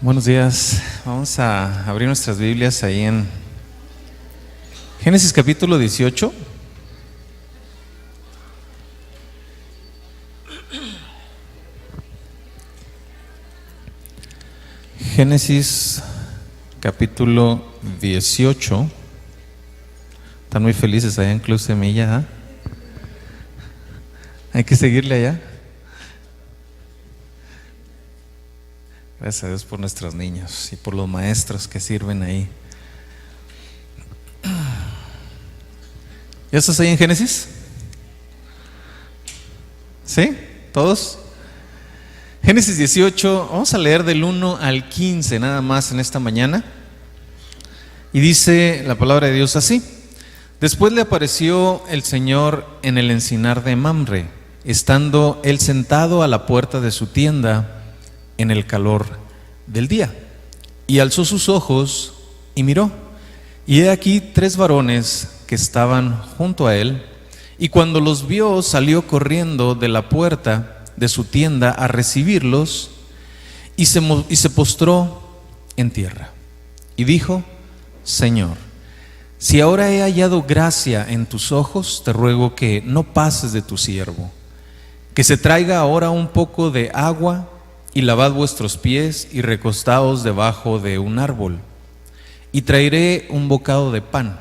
Buenos días. Vamos a abrir nuestras Biblias ahí en Génesis capítulo 18. Génesis capítulo 18. Están muy felices allá en Club Semilla, ¿eh? Hay que seguirle allá. Gracias a Dios por nuestros niños y por los maestros que sirven ahí. ¿Ya estás ahí en Génesis? ¿Sí? ¿Todos? Génesis 18, vamos a leer del 1 al 15 nada más en esta mañana. Y dice la palabra de Dios así: Después le apareció el Señor en el encinar de Mamre, estando él sentado a la puerta de su tienda en el calor del día. Y alzó sus ojos y miró, y he aquí 3 varones que estaban junto a él, y cuando los vio salió corriendo de la puerta de su tienda a recibirlos, y se postró en tierra, y dijo: Señor, si ahora he hallado gracia en tus ojos, te ruego que no pases de tu siervo, que se traiga ahora un poco de agua, y lavad vuestros pies y recostaos debajo de un árbol, y traeré un bocado de pan,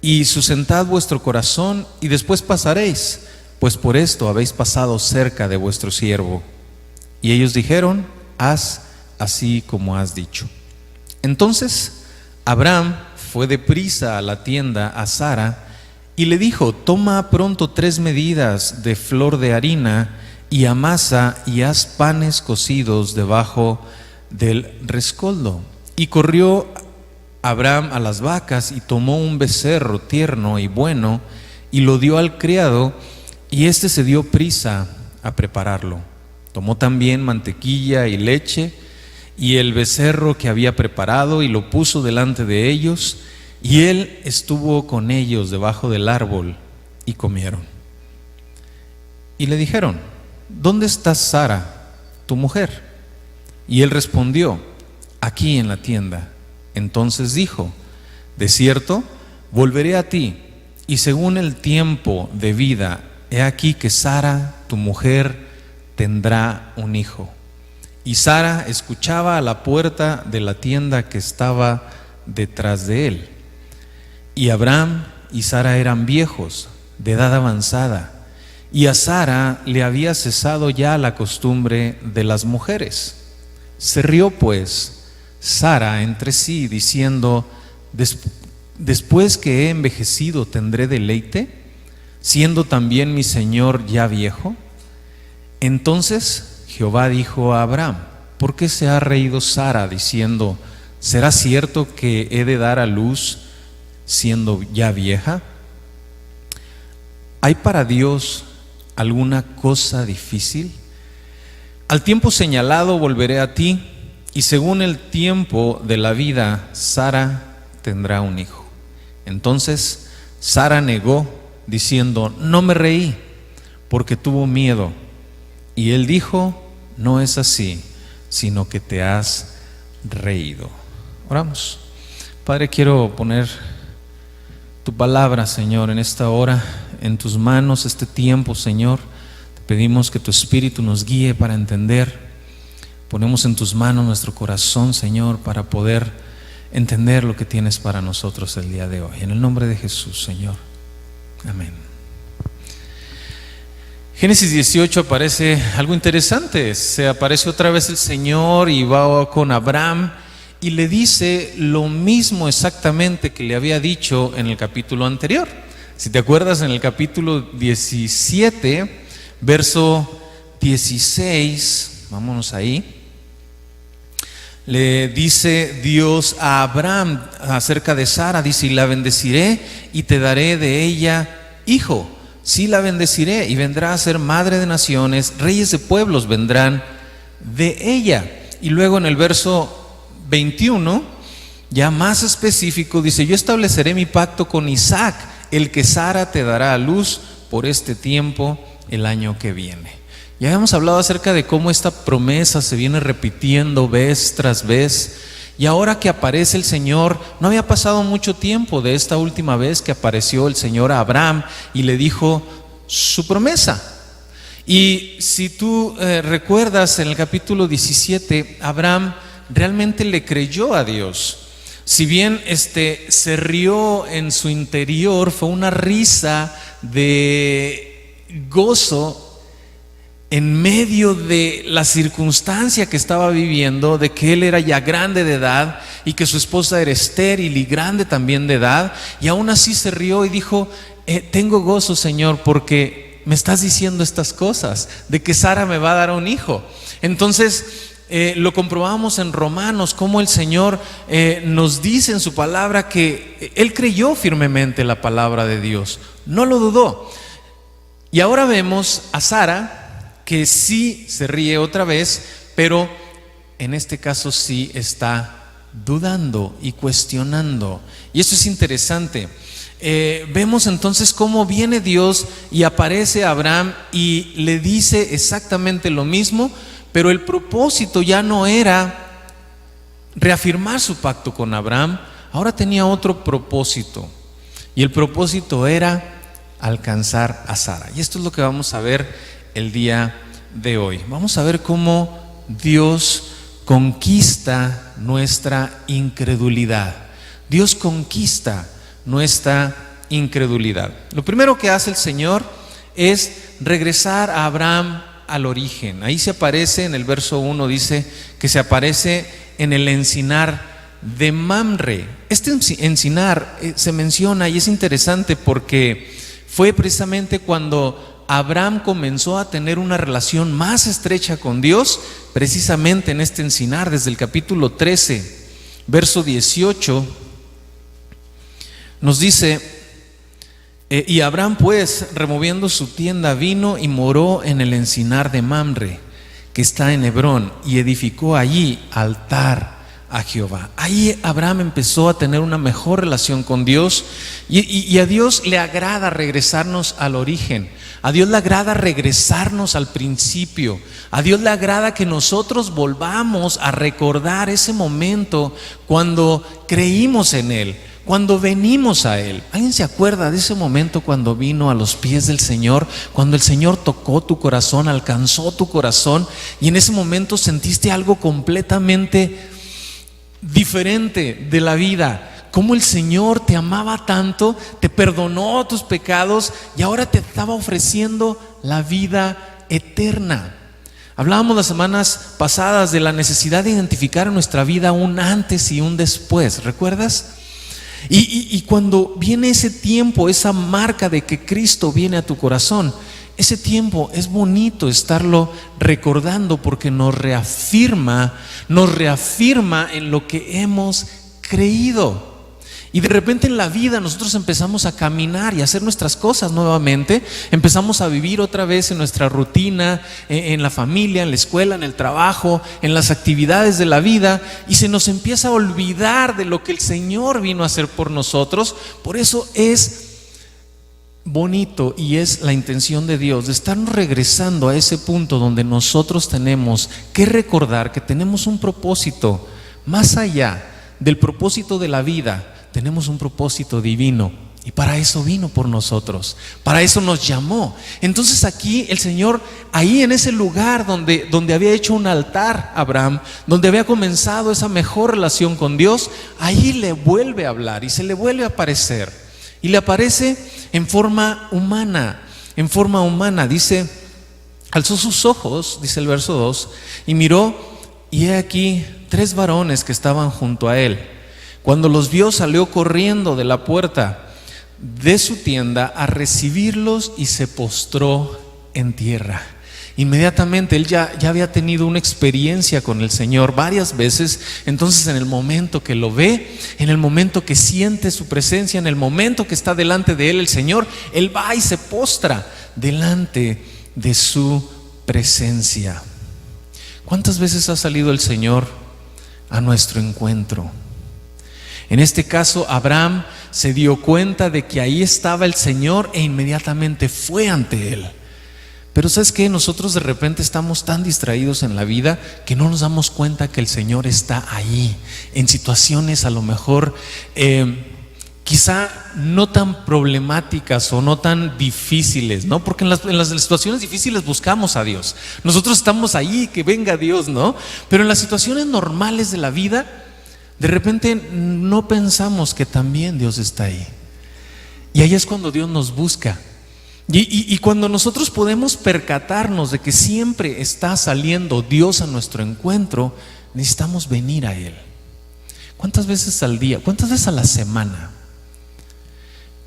y sustentad vuestro corazón, y después pasaréis, pues por esto habéis pasado cerca de vuestro siervo. Y ellos dijeron: haz así como has dicho. Entonces Abraham fue deprisa a la tienda a Sara, y le dijo: toma pronto 3 medidas de flor de harina, y amasa y haz panes cocidos debajo del rescoldo. Y corrió Abraham a las vacas y tomó un becerro tierno y bueno y lo dio al criado, y éste se dio prisa a prepararlo. Tomó también mantequilla y leche y el becerro que había preparado y lo puso delante de ellos, y él estuvo con ellos debajo del árbol y comieron. Y le dijeron: ¿dónde está Sara, tu mujer? Y él respondió: aquí en la tienda. Entonces dijo: de cierto, volveré a ti, y según el tiempo de vida, he aquí que Sara, tu mujer, tendrá un hijo. Y Sara escuchaba a la puerta de la tienda que estaba detrás de él. Y Abraham y Sara eran viejos, de edad avanzada, y a Sara le había cesado ya la costumbre de las mujeres. Se rió pues Sara entre sí, diciendo: después que he envejecido tendré deleite, siendo también mi señor ya viejo. Entonces Jehová dijo a Abraham: ¿por qué se ha reído Sara, diciendo: ¿será cierto que he de dar a luz siendo ya vieja? ¿Hay para Dios alguna cosa difícil? Al tiempo señalado volveré a ti, y según el tiempo de la vida, Sara tendrá un hijo. Entonces Sara negó, diciendo: no me reí, porque tuvo miedo. Y él dijo: no es así, sino que te has reído. Oramos. Padre, quiero poner tu palabra, Señor, en esta hora en tus manos, este tiempo, Señor. Te pedimos que tu Espíritu nos guíe para entender. Ponemos en tus manos nuestro corazón, Señor, para poder entender lo que tienes para nosotros el día de hoy. En el nombre de Jesús, Señor. Amén. Génesis 18 aparece algo interesante. Se aparece otra vez el Señor y va con Abraham y le dice lo mismo exactamente que le había dicho en el capítulo anterior. Si te acuerdas, en el capítulo 17, verso 16, vámonos ahí, le dice Dios a Abraham acerca de Sara, dice: y la bendeciré y te daré de ella hijo. Sí, la bendeciré y vendrá a ser madre de naciones, reyes de pueblos vendrán de ella. Y luego en el verso 21, ya más específico, dice: yo estableceré mi pacto con Isaac, el que Sara te dará a luz por este tiempo el año que viene. Ya habíamos hablado acerca de cómo esta promesa se viene repitiendo vez tras vez. Y ahora que aparece el Señor, no había pasado mucho tiempo de esta última vez que apareció el Señor a Abraham y le dijo su promesa. Y si tú recuerdas, en el capítulo 17, Abraham realmente le creyó a Dios. Si bien se rió en su interior, fue una risa de gozo en medio de la circunstancia que estaba viviendo, de que él era ya grande de edad y que su esposa era estéril y grande también de edad, y aún así se rió y dijo: tengo gozo, Señor, porque me estás diciendo estas cosas, de que Sara me va a dar un hijo. Entonces lo comprobamos en Romanos, cómo el Señor nos dice en su palabra que él creyó firmemente la palabra de Dios, no lo dudó. Y ahora vemos a Sara, que sí se ríe otra vez, pero en este caso sí está dudando y cuestionando. Y eso es interesante. Vemos entonces cómo viene Dios y aparece a Abraham y le dice exactamente lo mismo, pero el propósito ya no era reafirmar su pacto con Abraham, ahora tenía otro propósito. Y el propósito era alcanzar a Sara. Y esto es lo que vamos a ver el día de hoy. Vamos a ver cómo Dios conquista nuestra incredulidad. Dios conquista nuestra incredulidad. Lo primero que hace el Señor es regresar a Abraham al origen. Ahí se aparece en el verso 1, dice que se aparece en el encinar de Mamre. Este encinar se menciona y es interesante porque fue precisamente cuando Abraham comenzó a tener una relación más estrecha con Dios, precisamente en este encinar. Desde el capítulo 13, verso 18, nos dice: y Abraham pues, removiendo su tienda, vino y moró en el encinar de Mamre, que está en Hebrón, y edificó allí altar a Jehová. Ahí Abraham empezó a tener una mejor relación con Dios, y a Dios le agrada regresarnos al origen. A Dios le agrada regresarnos al principio. A Dios le agrada que nosotros volvamos a recordar ese momento cuando creímos en Él, cuando venimos a Él. ¿Alguien se acuerda de ese momento cuando vino a los pies del Señor? Cuando el Señor tocó tu corazón, alcanzó tu corazón, y en ese momento sentiste algo completamente diferente de la vida. Cómo el Señor te amaba tanto, te perdonó tus pecados y ahora te estaba ofreciendo la vida eterna. Hablábamos las semanas pasadas de la necesidad de identificar en nuestra vida un antes y un después, ¿recuerdas? Y cuando viene ese tiempo, esa marca de que Cristo viene a tu corazón, ese tiempo es bonito estarlo recordando porque nos reafirma en lo que hemos creído. Y de repente en la vida nosotros empezamos a caminar y a hacer nuestras cosas nuevamente. Empezamos a vivir otra vez en nuestra rutina, en la familia, en la escuela, en el trabajo, en las actividades de la vida, y se nos empieza a olvidar de lo que el Señor vino a hacer por nosotros. Por eso es bonito y es la intención de Dios de estarnos regresando a ese punto donde nosotros tenemos que recordar que tenemos un propósito más allá del propósito de la vida. Tenemos un propósito divino y para eso vino por nosotros, para eso nos llamó. Entonces aquí el Señor, ahí en ese lugar donde había hecho un altar a Abraham, donde había comenzado esa mejor relación con Dios, ahí le vuelve a hablar y se le vuelve a aparecer. Y le aparece en forma humana, dice: alzó sus ojos, dice el verso 2, y miró, y he aquí 3 varones que estaban junto a él. Cuando los vio, salió corriendo de la puerta de su tienda a recibirlos y se postró en tierra. Inmediatamente él ya había tenido una experiencia con el Señor varias veces. Entonces en el momento que lo ve, en el momento que siente su presencia, en el momento que está delante de él el Señor, él va y se postra delante de su presencia. ¿Cuántas veces ha salido el Señor a nuestro encuentro? En este caso, Abraham se dio cuenta de que ahí estaba el Señor e inmediatamente fue ante él. Pero ¿sabes qué? Nosotros de repente estamos tan distraídos en la vida que no nos damos cuenta que el Señor está ahí, en situaciones a lo mejor quizá no tan problemáticas o no tan difíciles, ¿no? Porque en las situaciones difíciles buscamos a Dios. Nosotros estamos ahí, que venga Dios, ¿no? Pero en las situaciones normales de la vida, de repente no pensamos que también Dios está ahí. Y ahí es cuando Dios nos busca. Y cuando nosotros podemos percatarnos de que siempre está saliendo Dios a nuestro encuentro, necesitamos venir a Él. ¿Cuántas veces al día, cuántas veces a la semana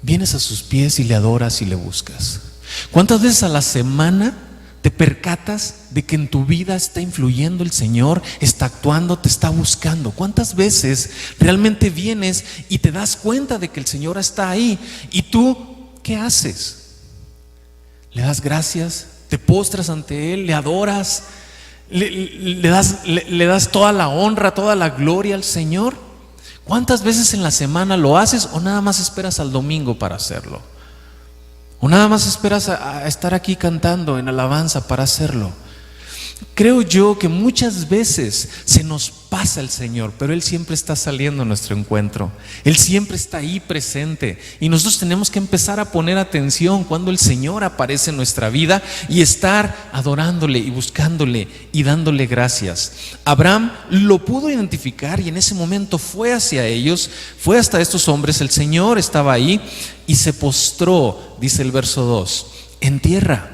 vienes a sus pies y le adoras y le buscas? ¿Cuántas veces a la semana te percatas de que en tu vida está influyendo el Señor, está actuando, te está buscando? ¿Cuántas veces realmente vienes y te das cuenta de que el Señor está ahí? ¿Y tú qué haces? ¿Le das gracias? ¿Te postras ante Él? ¿Le adoras? ¿Le das toda la honra, toda la gloria al Señor? ¿Cuántas veces en la semana lo haces o nada más esperas al domingo para hacerlo? ¿O nada más esperas a estar aquí cantando en alabanza para hacerlo? Creo yo que muchas veces se nos pasa el Señor, pero Él siempre está saliendo a nuestro encuentro. Él siempre está ahí presente y nosotros tenemos que empezar a poner atención cuando el Señor aparece en nuestra vida y estar adorándole y buscándole y dándole gracias. Abraham lo pudo identificar y en ese momento fue hacia ellos, fue hasta estos hombres. El Señor estaba ahí y se postró, dice el verso 2, en tierra.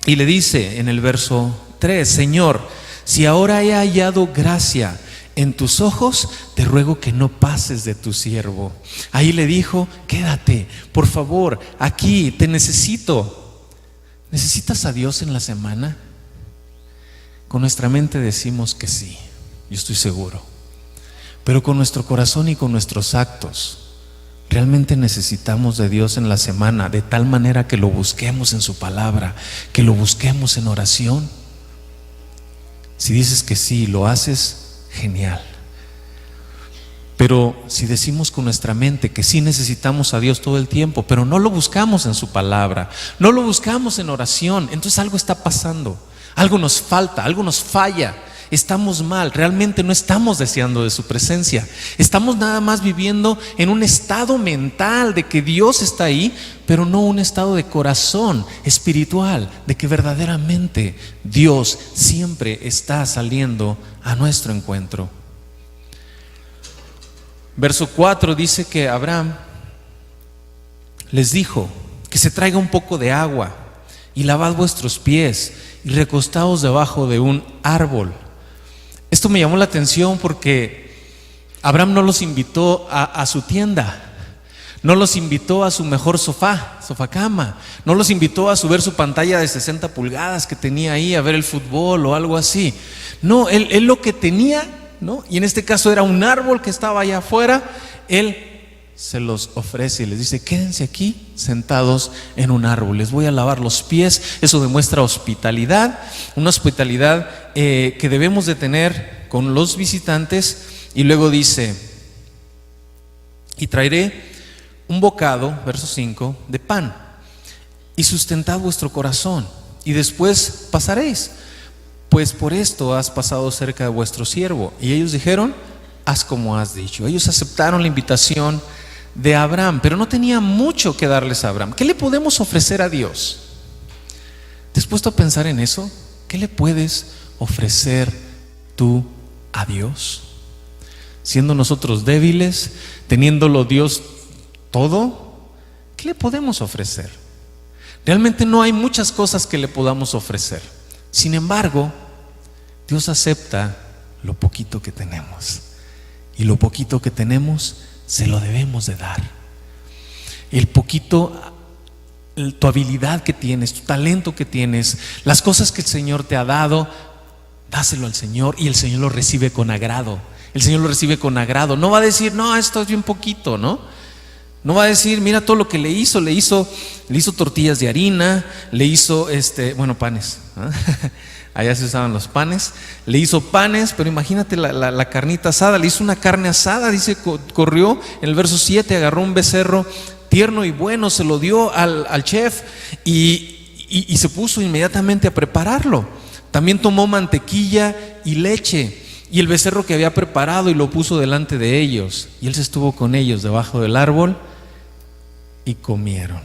Y le dice en el verso 3, Señor, si ahora he hallado gracia en tus ojos, te ruego que no pases de tu siervo. Ahí le dijo, quédate, por favor, aquí te necesito. ¿Necesitas a Dios en la semana? Con nuestra mente decimos que sí, yo estoy seguro. Pero con nuestro corazón y con nuestros actos, realmente necesitamos de Dios en la semana, de tal manera que lo busquemos en su palabra, que lo busquemos en oración. Si dices que sí, lo haces, genial. Pero si decimos con nuestra mente que sí necesitamos a Dios todo el tiempo, pero no lo buscamos en su palabra, no lo buscamos en oración, entonces algo está pasando, algo nos falta, algo nos falla. Estamos mal, realmente no estamos deseando de su presencia. Estamos nada más viviendo en un estado mental de que Dios está ahí, pero no un estado de corazón espiritual, de que verdaderamente Dios siempre está saliendo a nuestro encuentro. Verso 4 dice que Abraham les dijo que se traiga un poco de agua y lavad vuestros pies y recostaos debajo de un árbol. Esto me llamó la atención porque Abraham no los invitó a su tienda, no los invitó a su mejor sofá cama, no los invitó a ver su pantalla de 60 pulgadas que tenía ahí, a ver el fútbol o algo así. No, él lo que tenía, ¿no? Y en este caso era un árbol que estaba allá afuera. Él se los ofrece y les dice, quédense aquí sentados en un árbol, les voy a lavar los pies. Eso demuestra hospitalidad, una hospitalidad que debemos de tener con los visitantes. Y luego dice, y traeré un bocado, verso 5, de pan, y sustentad vuestro corazón, y después pasaréis, pues por esto has pasado cerca de vuestro siervo. Y ellos dijeron, haz como has dicho. Ellos aceptaron la invitación de Abraham, pero no tenía mucho que darles a Abraham. ¿Qué le podemos ofrecer a Dios? ¿Te has puesto a pensar en eso? ¿Qué le puedes ofrecer tú a Dios? Siendo nosotros débiles, teniéndolo Dios todo, ¿qué le podemos ofrecer? Realmente no hay muchas cosas que le podamos ofrecer. Sin embargo, Dios acepta lo poquito que tenemos, y lo poquito que tenemos se lo debemos de dar. El poquito, tu habilidad que tienes, tu talento que tienes, las cosas que el Señor te ha dado, dáselo al Señor y el Señor lo recibe con agrado. El Señor lo recibe con agrado. No va a decir, no, esto es bien poquito, ¿no? No va a decir, mira todo lo que le hizo tortillas de harina, le hizo panes, ¿no? Allá se usaban los panes, le hizo panes, pero imagínate la carnita asada, le hizo una carne asada, dice, corrió en el verso 7, agarró un becerro tierno y bueno, se lo dio al chef y y se puso inmediatamente a prepararlo. También tomó mantequilla y leche y el becerro que había preparado y lo puso delante de ellos. Y él se estuvo con ellos debajo del árbol y comieron.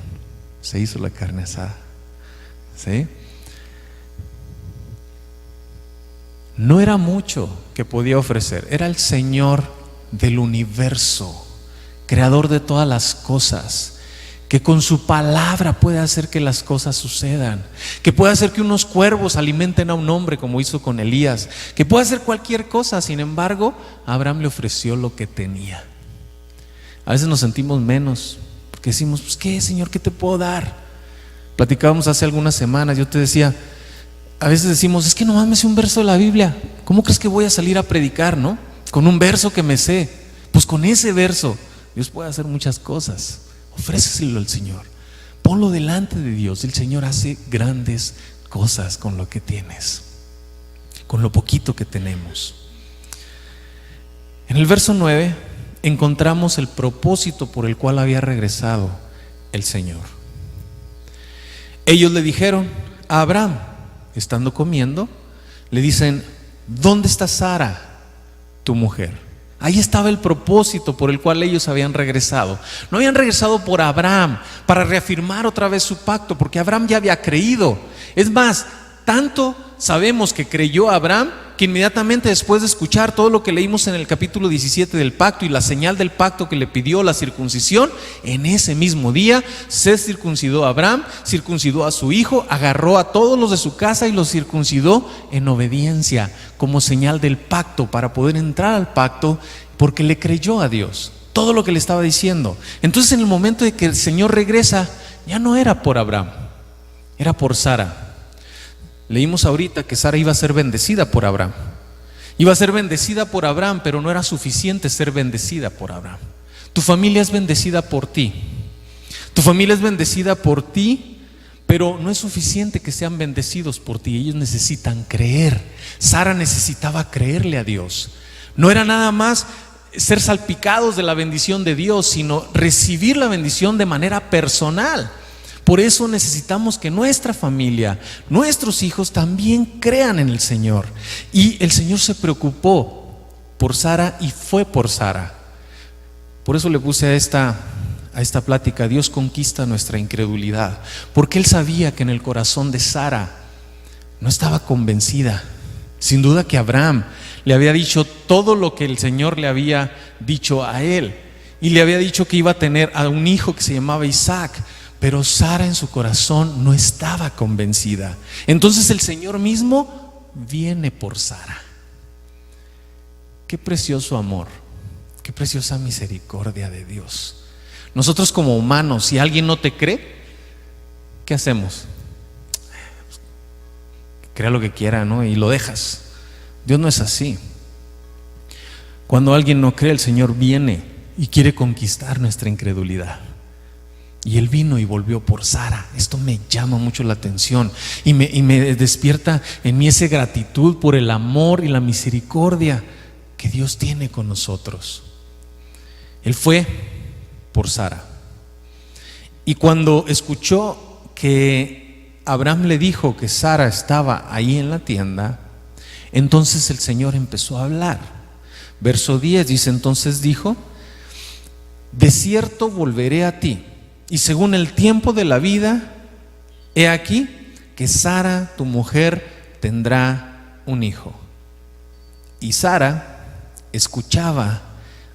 Se hizo la carne asada. ¿Sí? No era mucho que podía ofrecer. Era el Señor del universo, creador de todas las cosas, que con su palabra puede hacer que las cosas sucedan, que puede hacer que unos cuervos alimenten a un hombre como hizo con Elías, que puede hacer cualquier cosa. Sin embargo, Abraham le ofreció lo que tenía. A veces nos sentimos menos porque decimos, pues ¿qué, Señor? ¿Qué te puedo dar? Platicábamos hace algunas semanas, yo te decía, a veces decimos, es que nomás me sé un verso de la Biblia, ¿cómo crees que voy a salir a predicar, no? Con un verso que me sé. Pues con ese verso Dios puede hacer muchas cosas. Ofréceselo al Señor, ponlo delante de Dios. El Señor hace grandes cosas con lo que tienes, con lo poquito que tenemos. En el verso 9 encontramos el propósito por el cual había regresado el Señor. Ellos le dijeron a Abraham, estando comiendo, le dicen, ¿dónde está Sara, tu mujer? Ahí estaba el propósito por el cual ellos habían regresado. No habían regresado por Abraham para reafirmar otra vez su pacto, porque Abraham ya había creído. Es más, tanto sabemos que creyó Abraham que inmediatamente después de escuchar todo lo que leímos en el capítulo 17 del pacto y la señal del pacto que le pidió, la circuncisión, en ese mismo día se circuncidó a Abraham, circuncidó a su hijo, agarró a todos los de su casa y los circuncidó en obediencia, como señal del pacto, para poder entrar al pacto, porque le creyó a Dios todo lo que le estaba diciendo. Entonces, en el momento de que el Señor regresa, ya no era por Abraham, era por Sara. Leímos ahorita que Sara iba a ser bendecida por Abraham. Iba a ser bendecida por Abraham, pero no era suficiente ser bendecida por Abraham. Tu familia es bendecida por ti. Tu familia es bendecida por ti, pero no es suficiente que sean bendecidos por ti. Ellos necesitan creer. Sara necesitaba creerle a Dios. No era nada más ser salpicados de la bendición de Dios, sino recibir la bendición de manera personal. Por eso necesitamos que nuestra familia, nuestros hijos también crean en el Señor. Y el Señor se preocupó por Sara y fue por Sara. Por eso le puse a esta plática, Dios conquista nuestra incredulidad, porque Él sabía que en el corazón de Sara no estaba convencida. Sin duda que Abraham le había dicho todo lo que el Señor le había dicho a él, y le había dicho que iba a tener a un hijo que se llamaba Isaac. Pero Sara en su corazón no estaba convencida. Entonces el Señor mismo viene por Sara. Qué precioso amor, qué preciosa misericordia de Dios. Nosotros como humanos, si alguien no te cree, ¿qué hacemos? Crea lo que quiera, ¿no? Y lo dejas. Dios no es así. Cuando alguien no cree, el Señor viene y quiere conquistar nuestra incredulidad. Y Él vino y volvió por Sara. Esto me llama mucho la atención y me despierta en mí esa gratitud por el amor y la misericordia que Dios tiene con nosotros. Él fue por Sara. Y cuando escuchó que Abraham le dijo que Sara estaba ahí en la tienda, entonces el Señor empezó a hablar. Verso 10 dice, entonces dijo, de cierto volveré a ti, y según el tiempo de la vida, he aquí que Sara, tu mujer, tendrá un hijo. Y Sara escuchaba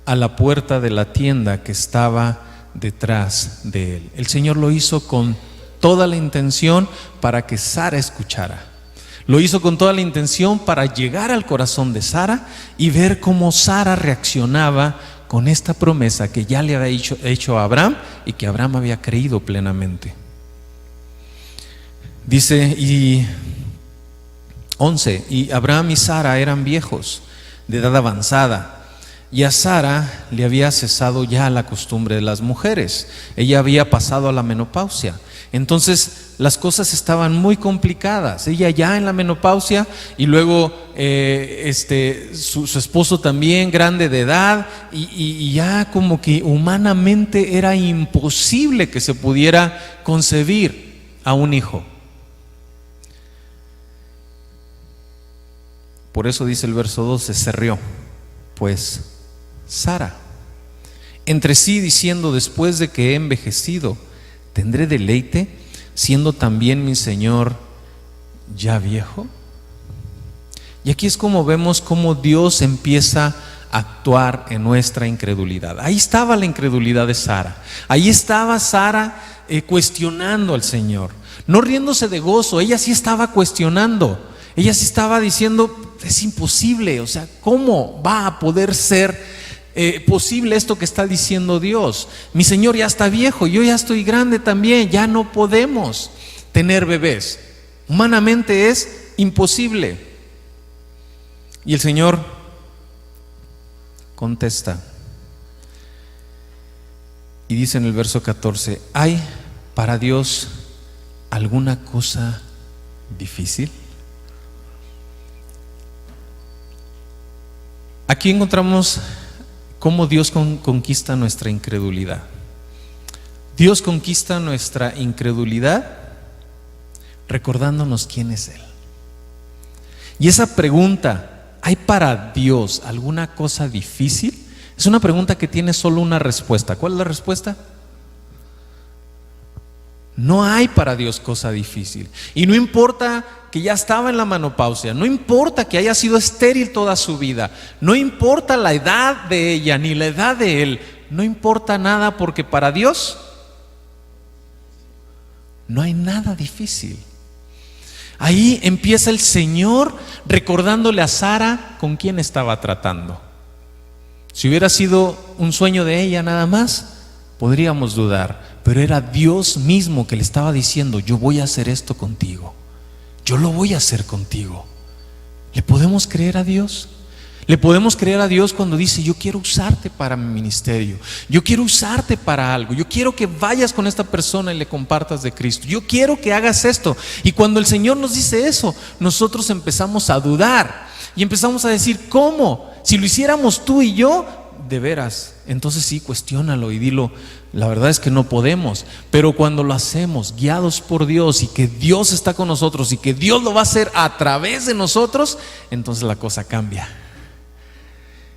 a la puerta de la tienda que estaba detrás de él. El Señor lo hizo con toda la intención para que Sara escuchara. Lo hizo con toda la intención para llegar al corazón de Sara y ver cómo Sara reaccionaba con esta promesa que ya le había hecho a Abraham y que Abraham había creído plenamente. Dice, y 11, y Abraham y Sara eran viejos, de edad avanzada, y a Sara le había cesado ya la costumbre de las mujeres. Ella había pasado a la menopausia. Entonces las cosas estaban muy complicadas. Ella ya en la menopausia y luego su esposo también grande de edad y ya como que humanamente era imposible que se pudiera concebir a un hijo. Por eso dice el verso 12, se rió pues Sara entre sí, diciendo: después de que he envejecido, ¿tendré deleite, siendo también mi Señor ya viejo? Y aquí es como vemos cómo Dios empieza a actuar en nuestra incredulidad. Ahí estaba la incredulidad de Sara. Ahí estaba Sara cuestionando al Señor, no riéndose de gozo. Ella sí estaba cuestionando. Ella sí estaba diciendo: es imposible, o sea, ¿cómo va a poder ser posible esto que está diciendo Dios? Mi Señor ya está viejo, yo ya estoy grande también, ya no podemos tener bebés. Humanamente es imposible. Y el Señor contesta y dice en el verso 14: ¿hay para Dios alguna cosa difícil? Aquí encontramos cómo Dios conquista nuestra incredulidad. Dios conquista nuestra incredulidad recordándonos quién es Él. Y esa pregunta: ¿hay para Dios alguna cosa difícil? Es una pregunta que tiene solo una respuesta. ¿Cuál es la respuesta? No hay para Dios cosa difícil. Y no importa que ya estaba en la menopausia, no importa que haya sido estéril toda su vida, no importa la edad de ella ni la edad de él, no importa nada, porque para Dios no hay nada difícil. Ahí empieza el Señor recordándole a Sara con quién estaba tratando. Si hubiera sido un sueño de ella nada más, podríamos dudar, pero era Dios mismo que le estaba diciendo: yo voy a hacer esto contigo, yo lo voy a hacer contigo. ¿Le podemos creer a Dios? Le podemos creer a Dios cuando dice: yo quiero usarte para mi ministerio, yo quiero usarte para algo, yo quiero que vayas con esta persona y le compartas de Cristo, yo quiero que hagas esto. Y cuando el Señor nos dice eso, nosotros empezamos a dudar y empezamos a decir: ¿cómo? Si lo hiciéramos tú y yo, de veras, entonces sí, cuestiónalo y dilo: la verdad es que no podemos. Pero cuando lo hacemos guiados por Dios y que Dios está con nosotros y que Dios lo va a hacer a través de nosotros, entonces la cosa cambia.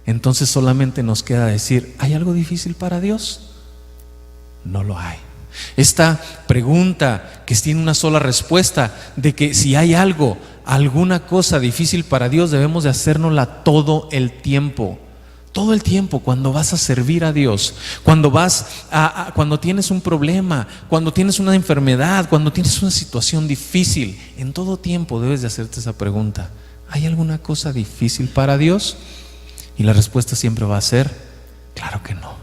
Entonces solamente nos queda decir: ¿hay algo difícil para Dios? No lo hay. Esta pregunta que tiene una sola respuesta, de que si hay algo, alguna cosa difícil para Dios, debemos de hacérnosla todo el tiempo. Todo el tiempo, cuando vas a servir a Dios, cuando cuando tienes un problema, cuando tienes una enfermedad, cuando tienes una situación difícil, en todo tiempo debes de hacerte esa pregunta: ¿hay alguna cosa difícil para Dios? Y la respuesta siempre va a ser: claro que no.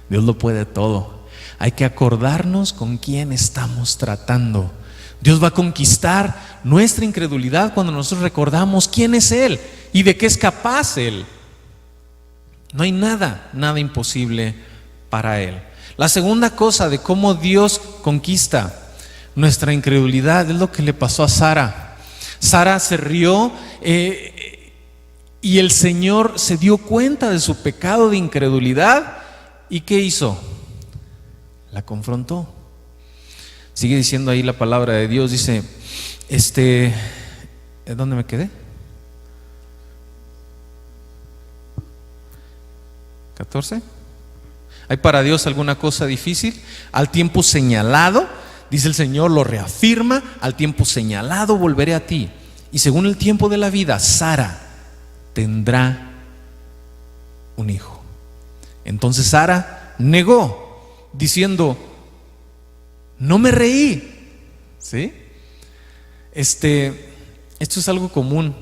Dios lo puede todo. Hay que acordarnos con quién estamos tratando. Dios va a conquistar nuestra incredulidad cuando nosotros recordamos quién es Él y de qué es capaz Él. No hay nada imposible para Él. La segunda cosa de cómo Dios conquista nuestra incredulidad es lo que le pasó a Sara. Sara se rió y el Señor se dio cuenta de su pecado de incredulidad. ¿Y qué hizo? La confrontó. Sigue diciendo ahí la palabra de Dios, dice, ¿dónde me quedé? 14. ¿Hay para Dios alguna cosa difícil? Al tiempo señalado, dice el Señor, lo reafirma: al tiempo señalado volveré a ti, y según el tiempo de la vida, Sara tendrá un hijo. Entonces Sara negó, diciendo: no me reí. ¿Sí? Esto es algo común,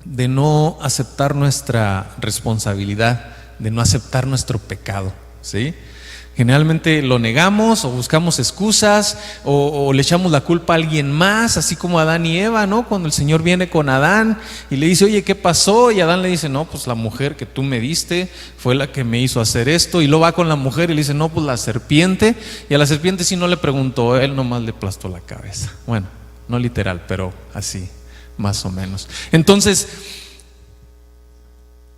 de no aceptar nuestra responsabilidad, de no aceptar nuestro pecado, ¿sí? Generalmente lo negamos o buscamos excusas o le echamos la culpa a alguien más, así como Adán y Eva, ¿no? Cuando el Señor viene con Adán y le dice: oye, ¿qué pasó? Y Adán le dice: no, pues la mujer que tú me diste fue la que me hizo hacer esto. Y luego va con la mujer y le dice: no, pues la serpiente. Y a la serpiente sí no le preguntó, él nomás le aplastó la cabeza. Bueno, no literal, pero así, más o menos. Entonces,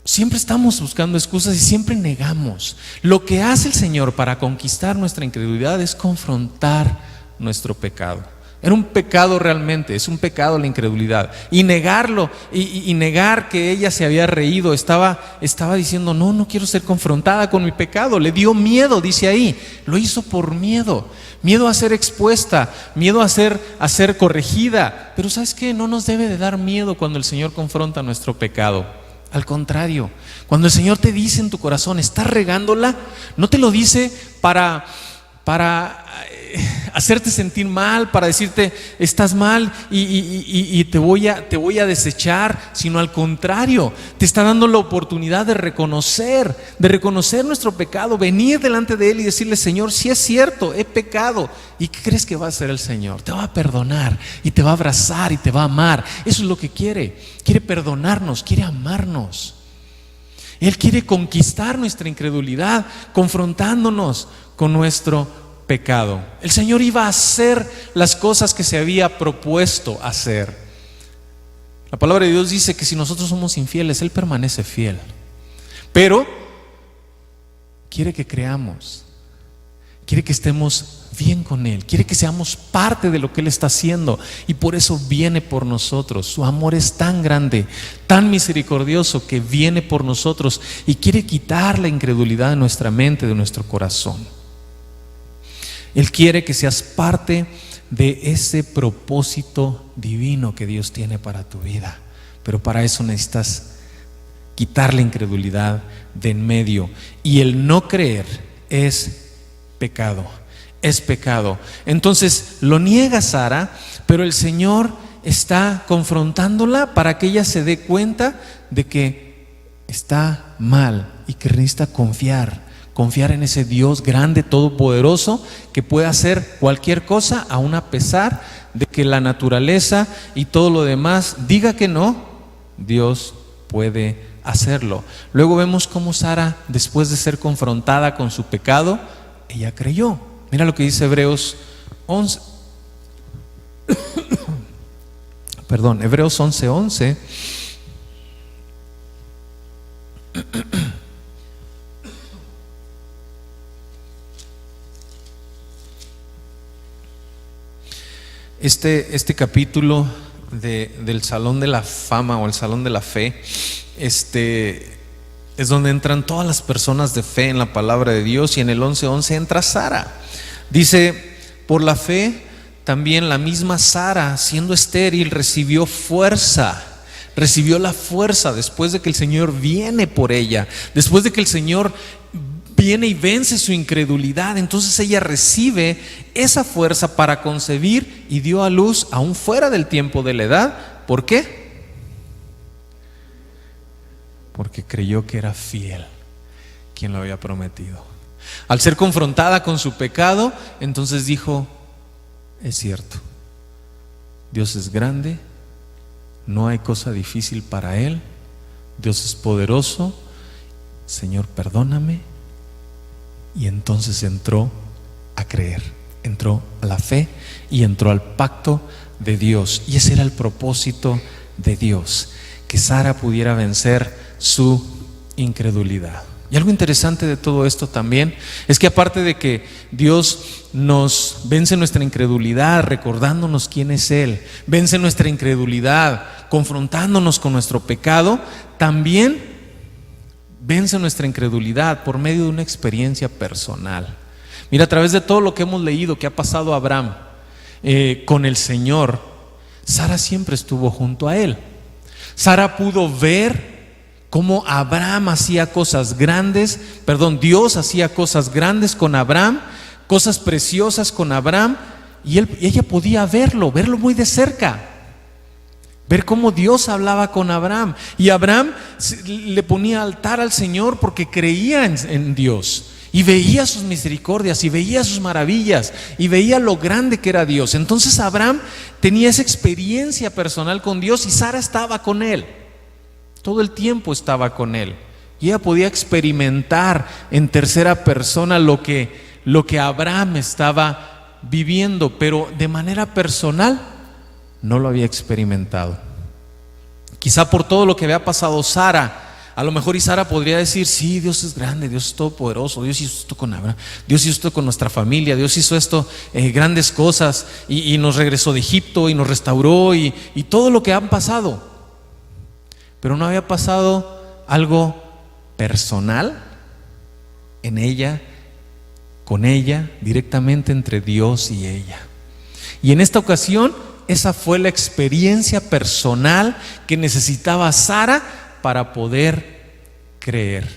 siempre estamos buscando excusas y siempre negamos. Lo que hace el Señor para conquistar nuestra incredulidad es confrontar nuestro pecado. Era un pecado realmente, es un pecado la incredulidad. Y negarlo, y negar que ella se había reído, estaba diciendo, no quiero ser confrontada con mi pecado. Le dio miedo, dice ahí, lo hizo por miedo. Miedo a ser expuesta, miedo a ser corregida. Pero ¿sabes qué? No nos debe de dar miedo cuando el Señor confronta nuestro pecado. Al contrario, cuando el Señor te dice en tu corazón, estás regándola, no te lo dice para hacerte sentir mal, para decirte estás mal y te voy a desechar, sino al contrario, te está dando la oportunidad de reconocer nuestro pecado, venir delante de Él y decirle, Señor, si es cierto, he pecado. ¿Y qué crees que va a hacer el Señor? Te va a perdonar y te va a abrazar y te va a amar. Eso es lo que quiere perdonarnos, quiere amarnos. Él quiere conquistar nuestra incredulidad, confrontándonos con nuestro pecado. El Señor iba a hacer las cosas que se había propuesto hacer. La palabra de Dios dice que si nosotros somos infieles, Él permanece fiel. Pero quiere que creamos, quiere que estemos bien con Él, quiere que seamos parte de lo que Él está haciendo, y por eso viene por nosotros. Su amor es tan grande, tan misericordioso, que viene por nosotros y quiere quitar la incredulidad de nuestra mente, de nuestro corazón. Él quiere que seas parte de ese propósito divino que Dios tiene para tu vida, pero para eso necesitas quitar la incredulidad de en medio, y el no creer es pecado. Es pecado. Entonces lo niega Sara, pero el Señor está confrontándola para que ella se dé cuenta de que está mal y que necesita confiar en ese Dios grande, todopoderoso, que puede hacer cualquier cosa, aun a pesar de que la naturaleza y todo lo demás diga que no. Dios puede hacerlo. Luego vemos cómo Sara, después de ser confrontada con su pecado, ella creyó. Mira lo que dice Hebreos 11. Hebreos 11:11. Este capítulo del Salón de la Fama o el Salón de la Fe, es donde entran todas las personas de fe en la palabra de Dios, y en el 11:11 entra Sara. Dice, por la fe también la misma Sara, siendo estéril, recibió la fuerza después de que el Señor viene por ella, después de que el Señor viene y vence su incredulidad. Entonces ella recibe esa fuerza para concebir y dio a luz aún fuera del tiempo de la edad. ¿Por qué? Porque creyó que era fiel quien lo había prometido. Al ser confrontada con su pecado, entonces dijo, es cierto, Dios es grande, no hay cosa difícil para Él, Dios es poderoso, Señor, perdóname. Y entonces entró a creer, entró a la fe y entró al pacto de Dios. Y ese era el propósito de Dios, que Sara pudiera vencer su incredulidad. Y algo interesante de todo esto también es que, aparte de que Dios nos vence nuestra incredulidad recordándonos quién es Él, vence nuestra incredulidad confrontándonos con nuestro pecado, también vence nuestra incredulidad por medio de una experiencia personal. Mira, a través de todo lo que hemos leído que ha pasado Abraham con el Señor, Sara siempre estuvo junto a él. Sara pudo ver cómo Abraham hacía cosas grandes, Dios hacía cosas grandes con Abraham, cosas preciosas con Abraham, y ella podía verlo muy de cerca. Ver cómo Dios hablaba con Abraham, y Abraham le ponía altar al Señor porque creía en Dios, y veía sus misericordias, y veía sus maravillas, y veía lo grande que era Dios. Entonces Abraham tenía esa experiencia personal con Dios, y Sara estaba con él, todo el tiempo estaba con él, y ella podía experimentar en tercera persona lo que Abraham estaba viviendo, pero de manera personal no lo había experimentado. Quizá por todo lo que había pasado Sara A lo mejor y Sara podría decir, sí, Dios es grande, Dios es todopoderoso, Dios hizo esto con Abraham, Dios hizo esto con nuestra familia, Dios hizo esto, grandes cosas, y nos regresó de Egipto y nos restauró y todo lo que han pasado. Pero no había pasado algo personal en ella, con ella, directamente entre Dios y ella. Y en esta ocasión, esa fue la experiencia personal que necesitaba Sara para poder creer.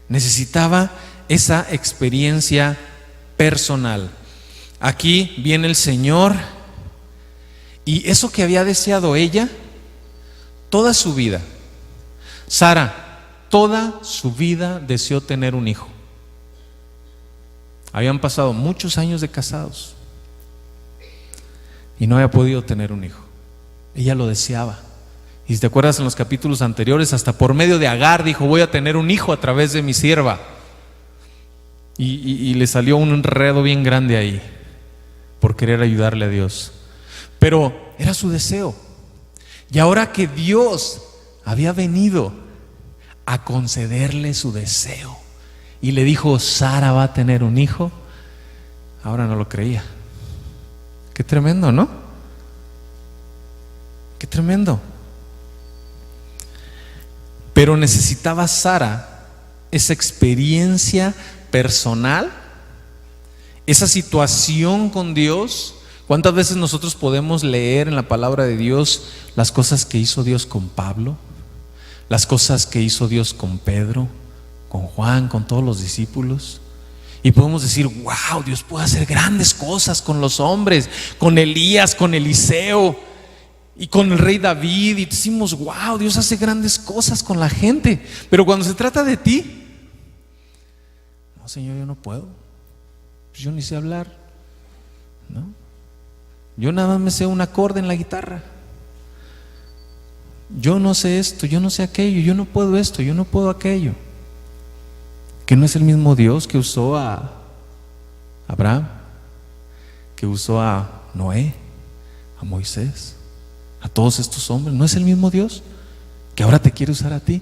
Necesitaba esa experiencia personal. Aquí viene el Señor, y eso que había deseado ella toda su vida. Sara, toda su vida deseó tener un hijo. Habían pasado muchos años de casados y no había podido tener un hijo. Ella lo deseaba. Y si te acuerdas, en los capítulos anteriores, hasta por medio de Agar dijo, voy a tener un hijo a través de mi sierva. Y le salió un enredo bien grande ahí por querer ayudarle a Dios. Pero era su deseo. Y ahora que Dios había venido a concederle su deseo y le dijo, Sara va a tener un hijo, ahora no lo creía. Qué tremendo, ¿no? Qué tremendo. Pero necesitaba Sara esa experiencia personal, esa situación con Dios. ¿Cuántas veces nosotros podemos leer en la palabra de Dios las cosas que hizo Dios con Pablo, las cosas que hizo Dios con Pedro, con Juan, con todos los discípulos? Y podemos decir, wow, Dios puede hacer grandes cosas con los hombres, con Elías, con Eliseo y con el rey David. Y decimos, wow, Dios hace grandes cosas con la gente. Pero cuando se trata de ti, no, Señor, yo no puedo. Yo ni sé hablar, ¿no? Yo nada más me sé un acorde en la guitarra. Yo no sé esto, yo no sé aquello, yo no puedo esto, yo no puedo aquello. Que no es el mismo Dios que usó a Abraham, que usó a Noé, a Moisés, a todos estos hombres. ¿No es el mismo Dios que ahora te quiere usar a ti?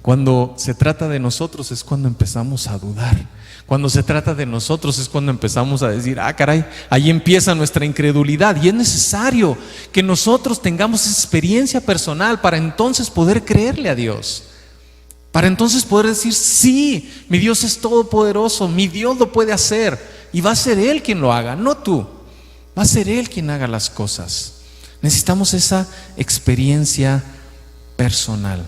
Cuando se trata de nosotros es cuando empezamos a dudar. Cuando se trata de nosotros es cuando empezamos a decir, ah, caray, ahí empieza nuestra incredulidad. Y es necesario que nosotros tengamos esa experiencia personal para entonces poder creerle a Dios. Para entonces poder decir, sí, mi Dios es todopoderoso, mi Dios lo puede hacer. Y va a ser Él quien lo haga, no tú. Va a ser Él quien haga las cosas. Necesitamos esa experiencia personal.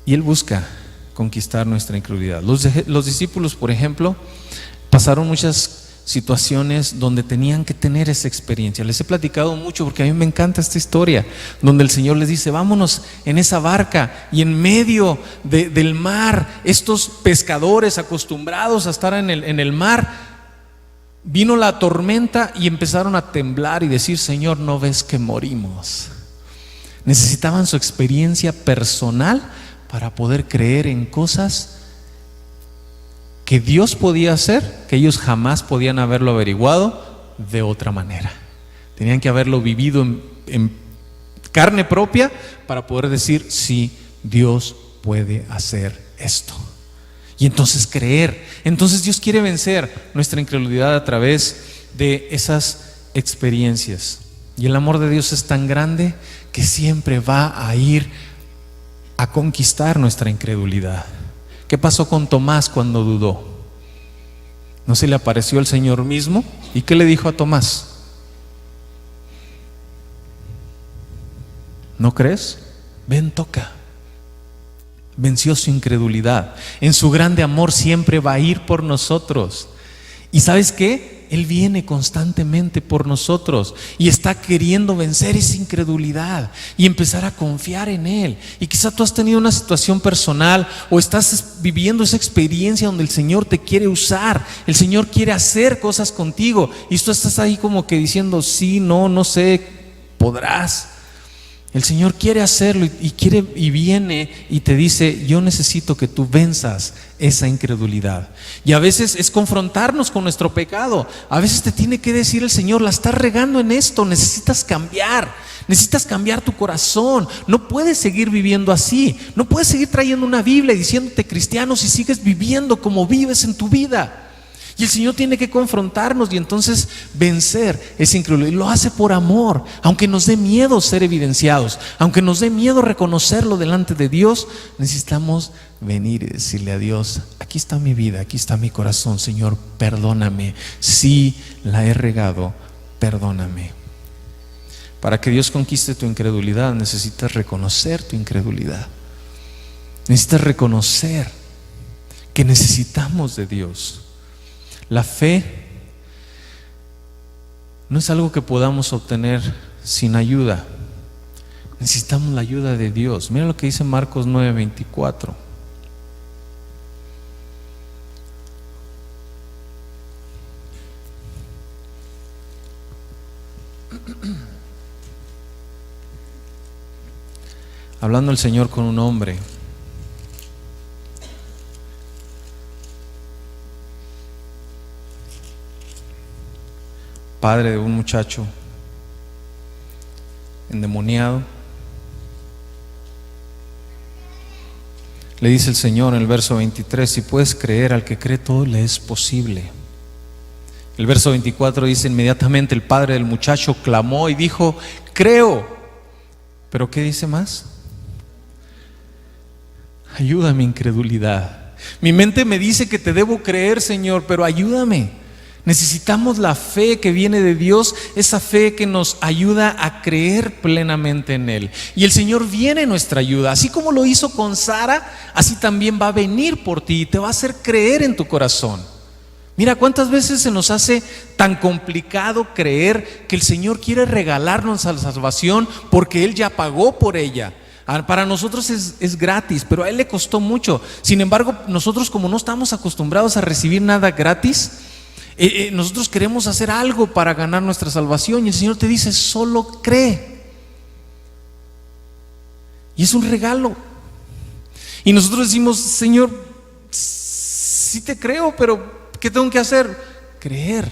Y Él busca conquistar nuestra incredulidad. Los discípulos, por ejemplo, pasaron muchas situaciones donde tenían que tener esa experiencia. Les he platicado mucho porque a mí me encanta esta historia, donde el Señor les dice, vámonos en esa barca, y en medio del mar, estos pescadores acostumbrados a estar en el mar, vino la tormenta y empezaron a temblar y decir, Señor, ¿no ves que morimos? Necesitaban su experiencia personal para poder creer en cosas que Dios podía hacer, que ellos jamás podían haberlo averiguado de otra manera. Tenían que haberlo vivido en carne propia para poder decir, sí, Dios puede hacer esto. Y entonces creer. Entonces Dios quiere vencer nuestra incredulidad a través de esas experiencias. Y el amor de Dios es tan grande que siempre va a ir a conquistar nuestra incredulidad. ¿Qué pasó con Tomás cuando dudó? ¿No se le apareció el Señor mismo? ¿Y qué le dijo a Tomás? ¿No crees? Ven, toca. Venció su incredulidad. En su grande amor siempre va a ir por nosotros. ¿Y sabes qué? Él viene constantemente por nosotros y está queriendo vencer esa incredulidad y empezar a confiar en Él. Y quizá tú has tenido una situación personal o estás viviendo esa experiencia donde el Señor te quiere usar, el Señor quiere hacer cosas contigo y tú estás ahí como que diciendo, sí, no sé, podrás. El Señor quiere hacerlo y viene y te dice, yo necesito que tú venzas esa incredulidad. Y a veces es confrontarnos con nuestro pecado. A veces te tiene que decir el Señor, la estás regando en esto, necesitas cambiar, Necesitas cambiar tu corazón. No puedes seguir viviendo así. No puedes seguir trayendo una Biblia y diciéndote cristiano si sigues viviendo como vives en tu vida. Y el Señor tiene que confrontarnos y entonces vencer ese incrédulo. Y lo hace por amor, aunque nos dé miedo ser evidenciados, aunque nos dé miedo reconocerlo delante de Dios. Necesitamos venir y decirle a Dios: aquí está mi vida, aquí está mi corazón, Señor, perdóname. Si la he regado, perdóname. Para que Dios conquiste tu incredulidad, necesitas reconocer tu incredulidad. Necesitas reconocer que necesitamos de Dios. La fe no es algo que podamos obtener sin ayuda. Necesitamos la ayuda de Dios. Mira lo que dice Marcos 9:24. Hablando el Señor con un hombre. Padre de un muchacho endemoniado. Le dice el Señor en el verso 23: si puedes creer, al que cree todo le es posible. El verso 24 dice: inmediatamente el padre del muchacho clamó y dijo: creo. ¿Pero qué dice más? Ayuda a mi incredulidad. Mi mente me dice que te debo creer, Señor, pero ayúdame. Necesitamos la fe que viene de Dios, esa fe que nos ayuda a creer plenamente en Él. Y el Señor viene en nuestra ayuda. Así como lo hizo con Sara, así también va a venir por ti y te va a hacer creer en tu corazón. Mira cuántas veces se nos hace tan complicado creer que el Señor quiere regalarnos la salvación porque Él ya pagó por ella. Para nosotros es gratis, pero a Él le costó mucho. Sin embargo, nosotros, como no estamos acostumbrados a recibir nada gratis, nosotros queremos hacer algo para ganar nuestra salvación, y el Señor te dice: solo cree. Y es un regalo. Y nosotros decimos: Señor, sí te creo, pero ¿qué tengo que hacer? Creer.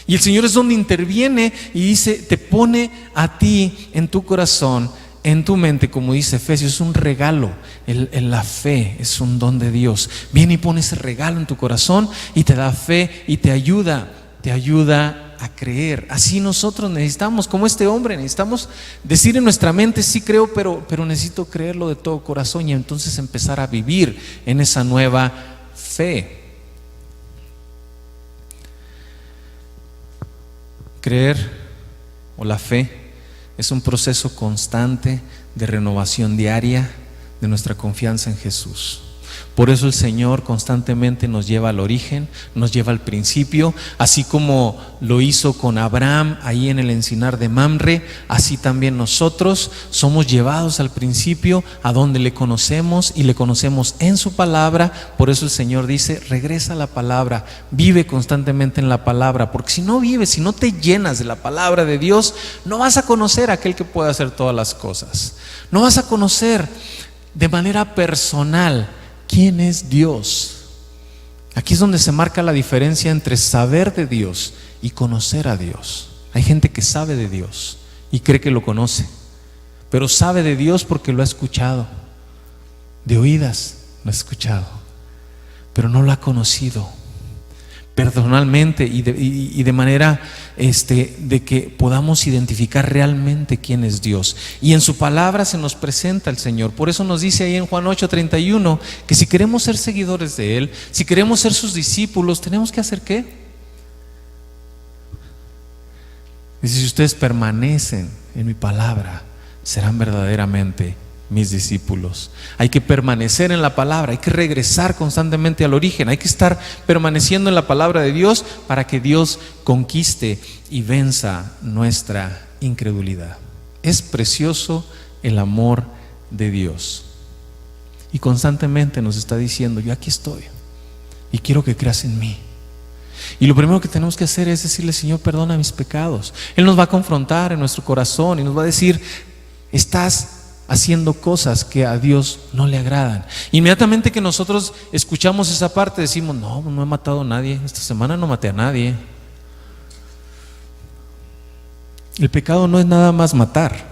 Y el Señor es donde interviene y dice: te pone a ti en tu corazón, en tu mente, como dice Efesios, es un regalo. La fe es un don de Dios. Viene y pone ese regalo en tu corazón y te da fe y te ayuda a creer. Así nosotros necesitamos, como este hombre, necesitamos decir en nuestra mente: sí creo, pero necesito creerlo de todo corazón, y entonces empezar a vivir en esa nueva fe. Creer, o la fe, es un proceso constante de renovación diaria de nuestra confianza en Jesús. Por eso el Señor constantemente nos lleva al origen, nos lleva al principio, así como lo hizo con Abraham ahí en el encinar de Mamre. Así también nosotros somos llevados al principio, a donde le conocemos, y le conocemos en su palabra. Por eso el Señor dice: regresa a la palabra, vive constantemente en la palabra, porque si no vives, si no te llenas de la palabra de Dios, no vas a conocer a aquel que puede hacer todas las cosas. No vas a conocer de manera personal quién es Dios. Aquí es donde se marca la diferencia entre saber de Dios y conocer a Dios. Hay gente que sabe de Dios y cree que lo conoce, pero sabe de Dios porque lo ha escuchado, de oídas lo ha escuchado, pero no lo ha conocido personalmente y de manera de que podamos identificar realmente quién es Dios. Y en su palabra se nos presenta el Señor. Por eso nos dice ahí en Juan 8:31 que si queremos ser seguidores de Él, si queremos ser sus discípulos, tenemos que hacer ¿qué? Dice: si ustedes permanecen en mi palabra, serán verdaderamente mis discípulos. Hay que permanecer en la palabra, hay que regresar constantemente al origen, hay que estar permaneciendo en la palabra de Dios para que Dios conquiste y venza nuestra incredulidad. Es precioso el amor de Dios, y constantemente nos está diciendo: yo aquí estoy y quiero que creas en mí. Y lo primero que tenemos que hacer es decirle: Señor, perdona mis pecados. Él nos va a confrontar en nuestro corazón y nos va a decir: estás haciendo cosas que a Dios no le agradan. Inmediatamente que nosotros escuchamos esa parte, decimos: no he matado a nadie, esta semana no maté a nadie. El pecado no es nada más matar.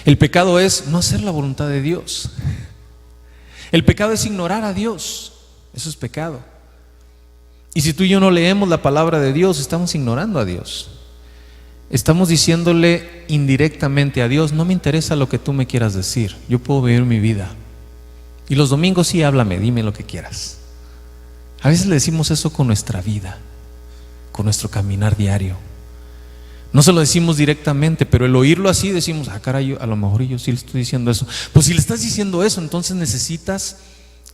El pecado es no hacer la voluntad de Dios. El pecado es ignorar a Dios. Eso es pecado. Y si tú y yo no leemos la palabra de Dios, estamos ignorando a Dios. Estamos diciéndole indirectamente a Dios: no me interesa lo que tú me quieras decir, yo puedo vivir mi vida. Y los domingos sí, háblame, dime lo que quieras. A veces le decimos eso con nuestra vida, con nuestro caminar diario. No se lo decimos directamente, pero el oírlo así decimos: ah, caray, a lo mejor yo sí le estoy diciendo eso. Pues si le estás diciendo eso, entonces necesitas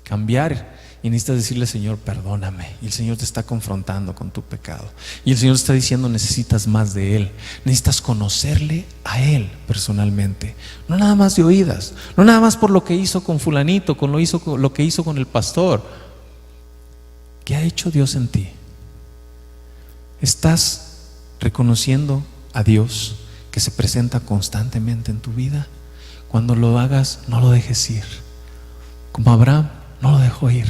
cambiar y necesitas decirle: Señor, perdóname. Y el Señor te está confrontando con tu pecado. Y el Señor te está diciendo: necesitas más de Él. Necesitas conocerle a Él personalmente. No nada más de oídas, no nada más por lo que hizo con fulanito, con lo que hizo con el pastor. ¿Qué ha hecho Dios en ti? ¿Estás reconociendo a Dios que se presenta constantemente en tu vida? Cuando lo hagas, no lo dejes ir. Como Abraham no lo dejó ir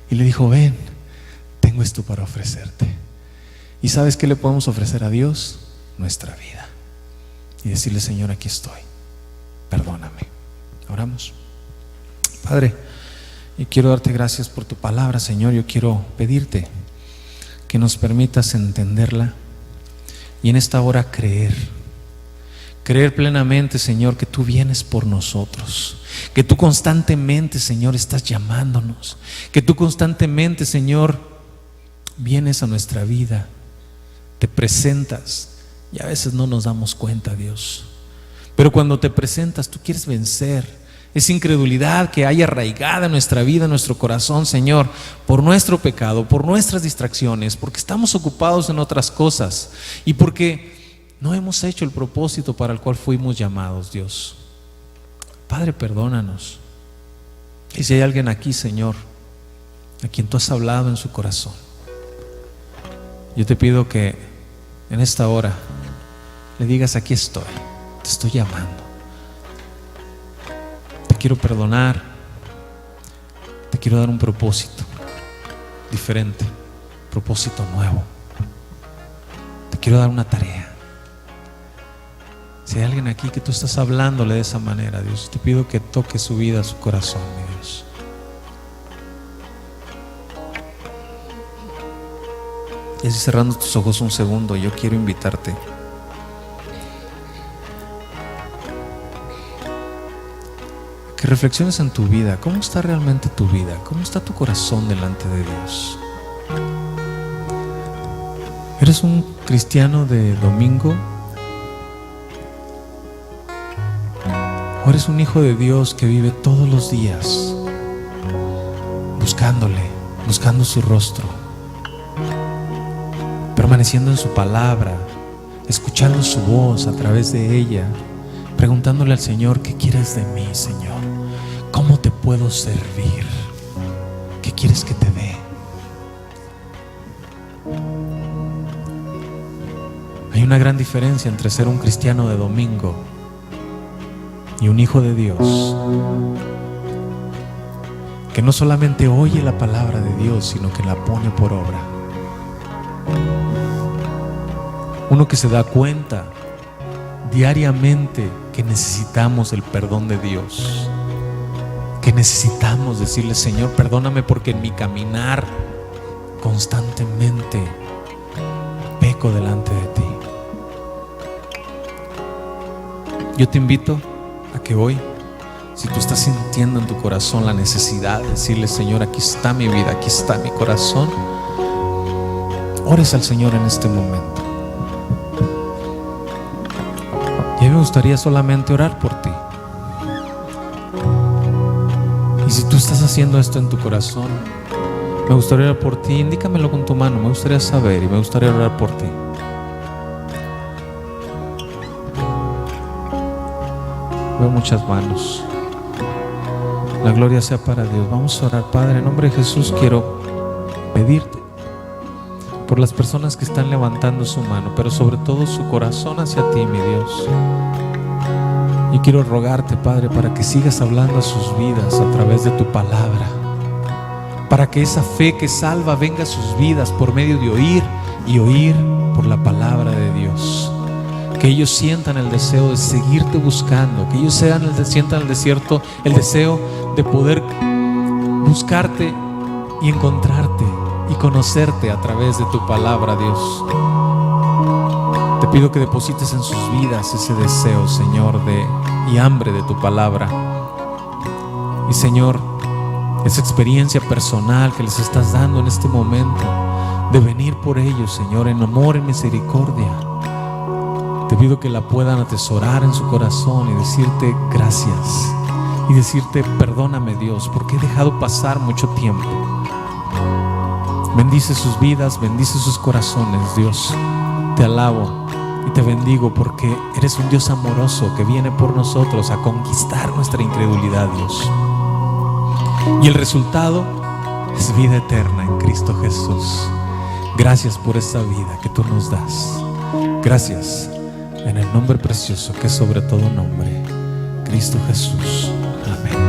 y le dijo: ven, tengo esto para ofrecerte. ¿Y sabes qué le podemos ofrecer a Dios? Nuestra vida. Y decirle: Señor, aquí estoy, perdóname. Oramos. Padre, y quiero darte gracias por tu palabra, Señor. Yo quiero pedirte que nos permitas entenderla y en esta hora creer plenamente, Señor, que tú vienes por nosotros, que tú constantemente, Señor, estás llamándonos, que tú constantemente, Señor, vienes a nuestra vida, te presentas y a veces no nos damos cuenta, Dios, pero cuando te presentas tú quieres vencer esa incredulidad que hay arraigada en nuestra vida, en nuestro corazón, Señor, por nuestro pecado, por nuestras distracciones, porque estamos ocupados en otras cosas y porque no hemos hecho el propósito para el cual fuimos llamados, Dios. Padre, perdónanos. Y si hay alguien aquí, Señor, a quien tú has hablado en su corazón, yo te pido que en esta hora le digas: aquí estoy, te estoy llamando. Te quiero perdonar, te quiero dar un propósito diferente, propósito nuevo. Te quiero dar una tarea. Si hay alguien aquí que tú estás hablándole de esa manera, Dios, te pido que toque su vida, su corazón, mi Dios. Y así, cerrando tus ojos un segundo, yo quiero invitarte que reflexiones en tu vida. ¿Cómo está realmente tu vida? ¿Cómo está tu corazón delante de Dios? ¿Eres un cristiano de domingo? ¿O eres un hijo de Dios que vive todos los días buscándole, buscando su rostro, permaneciendo en su palabra, escuchando su voz a través de ella, preguntándole al Señor: ¿qué quieres de mí, Señor? ¿Cómo te puedo servir? ¿Qué quieres que te dé? Hay una gran diferencia entre ser un cristiano de domingo y un hijo de Dios que no solamente oye la palabra de Dios, sino que la pone por obra. Uno que se da cuenta diariamente que necesitamos el perdón de Dios, que necesitamos decirle: Señor, perdóname porque en mi caminar constantemente peco delante de ti. Yo te invito a que hoy, si tú estás sintiendo en tu corazón la necesidad de decirle: Señor, aquí está mi vida, aquí está mi corazón, ores al Señor en este momento. Y a mí me gustaría solamente orar por ti. Y si tú estás haciendo esto en tu corazón, me gustaría orar por ti. Indícamelo con tu mano, me gustaría saber y me gustaría orar por ti. Veo muchas manos. La gloria sea para Dios. Vamos a orar. Padre, en nombre de Jesús quiero pedirte por las personas que están levantando su mano, pero sobre todo su corazón hacia ti, mi Dios. Y quiero rogarte, Padre, para que sigas hablando a sus vidas a través de tu palabra, para que esa fe que salva venga a sus vidas por medio de oír y oír por la palabra de Dios. Que ellos sientan el deseo de seguirte buscando, que ellos sientan el deseo de poder buscarte y encontrarte y conocerte a través de tu palabra, Dios. Te pido que deposites en sus vidas ese deseo, Señor, y hambre de tu palabra. Y Señor, esa experiencia personal que les estás dando en este momento, de venir por ellos, Señor, en amor y misericordia, te pido que la puedan atesorar en su corazón y decirte gracias. Y decirte perdóname, Dios, porque he dejado pasar mucho tiempo. Bendice sus vidas, bendice sus corazones, Dios. Te alabo y te bendigo porque eres un Dios amoroso que viene por nosotros a conquistar nuestra incredulidad, Dios. Y el resultado es vida eterna en Cristo Jesús. Gracias por esta vida que tú nos das. Gracias en el nombre precioso que es sobre todo nombre, Cristo Jesús. Amén.